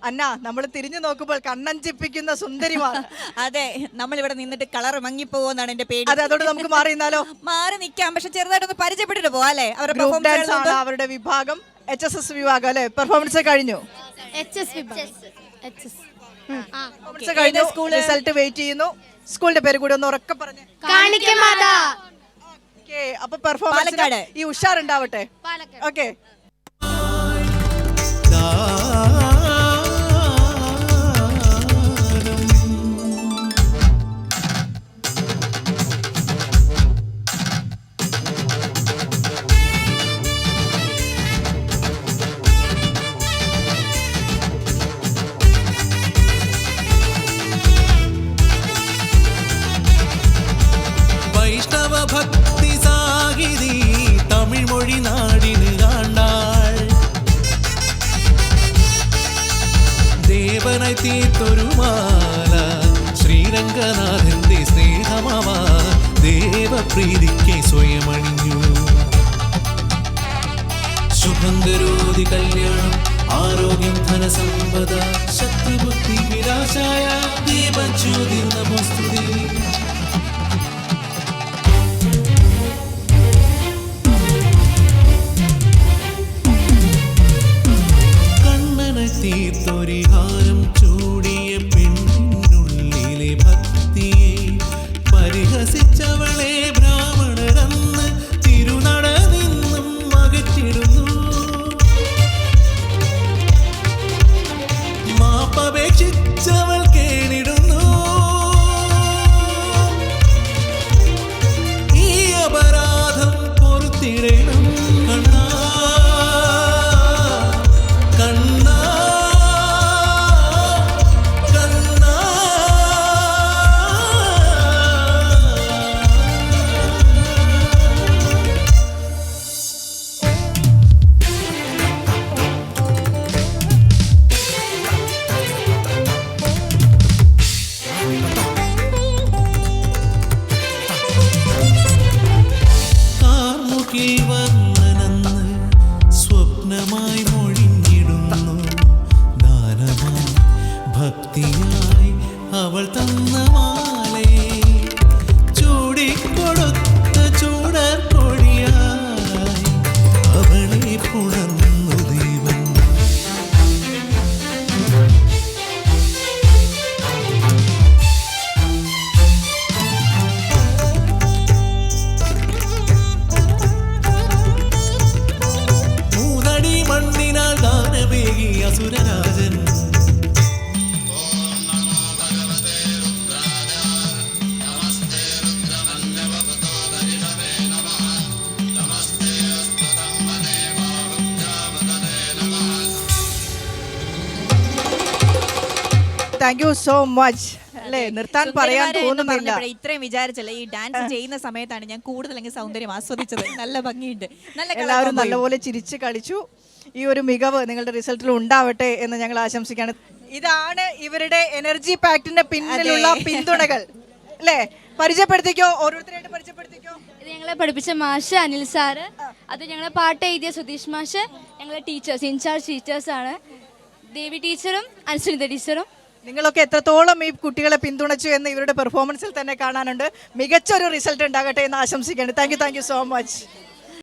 അന്ന നമ്മൾ തിരിഞ്ഞു നോക്കുമ്പോൾ കണ്ണഞ്ചിപ്പിക്കുന്ന സുന്ദരിമാണ്. അതെ, നമ്മൾ ഇവിടെ നിന്നിട്ട് കളർ മങ്ങിപ്പോവെന്നാണ് എന്റെ പേടി. അതെ, അതോട് നമുക്ക് മാറി നിന്നാലോ? മാറി നിൽക്കാം, പക്ഷെ ചെറുതായിട്ടൊന്ന് പരിചയപ്പെട്ടിട്ട് പോവാ അല്ലേ? ഗ്രൂപ്പ് ഡാൻസ് ആണ് അവരുടെ വിഭാഗം, HSS വിഭാഗം അല്ലെ. പെർഫോമൻസ് കഴിഞ്ഞു, കഴിഞ്ഞു. റിസൾട്ട് വെയിറ്റ് ചെയ്യുന്നു. സ്കൂളിന്റെ പേര് കൂടി ഒന്ന് ഉറക്കെ പറഞ്ഞു. അപ്പൊ പെർഫോമൻസ് ഈ ഉഷാറുണ്ടാവട്ടെ. ഓക്കെ. ഭക്തി സാഹിതി തമിഴ് മൊഴി നാടിന് കാണ്ടാൾ ദേവനായി തീർത്തൊരു മാല ശ്രീരംഗനാഥന്റെ സ്നേഹമാവാ ദേവപ്രീതിക്ക് സ്വയമണിഞ്ഞു. ശുഭങ്കരോതി കല്യാണം ആരോഗ്യം ധനസമ്പദ ശത്രുബുദ്ധി വിനാശായ ദീപജ്യോതി നമോസ്തുതേ. തീർത്തൊരിഹാരം ചൂടിയ പെണ്ണിനുള്ളിലെ ഭക്തിയെ പരിഹസിച്ചവളെ ബ്രാഹ്മണരെന്ന് തിരുനട നിന്നും അകറ്റിടുന്നു. മാപ്പപേക്ഷിച്ചവൾ കേണിടുന്നു. ഈ അപരാധം പൊറുത്തിടണം കണ്ണാ. വർണ്ണനന്ന് സ്വപ്നമായി മൊഴിഞ്ഞിടുന്നു. ദാനമായി ഭക്തിയായി അവൾ തന്ന മാലേ ചൂടിക്കൊടുത്ത ചൂടർ കൊടിയായി അവളെ പുണർന്നു ദൈവം. മണ്ണിനാൽ ദാനമേകി അസുരരാജൻ താങ്ക് യു സോ മച്ച്. അല്ലേ, നിർത്താൻ പറയാൻ തോന്നുന്നില്ല. ഇത്രയും വിചാരിച്ചല്ല, ഈ ഡാൻസ് ചെയ്യുന്ന സമയത്താണ് ഞാൻ കൂടുതൽ സൗന്ദര്യം ആസ്വദിച്ചത്. നല്ല ഭംഗിയുണ്ട്, എല്ലാവരും നല്ലപോലെ ചിരിച്ച് കളിച്ചു. ഈ ഒരു മികവ് നിങ്ങളുടെ റിസൾട്ടിൽ ഉണ്ടാവട്ടെ എന്ന് ഞങ്ങൾ ആശംസിക്കുകയാണ്. ഇതാണ് ഇവരുടെ എനർജി പാക്റ്റിന്റെ പിന്നിലുള്ള പിന്തുണകൾ അല്ലേ? പരിചയപ്പെടുത്തിക്കോ, ഓരോരുത്തരായിട്ട് പരിചയപ്പെടുത്തിക്കോ. ഇത് ഞങ്ങളെ പഠിപ്പിച്ച മാഷ് അനിൽ സാറ്, അത് ഞങ്ങളെ പാട്ട് എഴുതിയ സുധീഷ് മാഷ്, ഞങ്ങളെ ടീച്ചേഴ്സ് ഇൻചാർജ് ടീച്ചേഴ്സാണ് ദേവി ടീച്ചറും അനുസുനിത ടീച്ചറും. നിങ്ങളൊക്കെ എത്രത്തോളം ഈ കുട്ടികളെ പിന്തുണച്ചു എന്ന് ഇവരുടെ പെർഫോമൻസിൽ തന്നെ കാണാനുണ്ട്. മികച്ചൊരു റിസൾട്ട് ഉണ്ടാകട്ടെ എന്ന് ആശംസിക്കുകയാണ്. Thank you so much.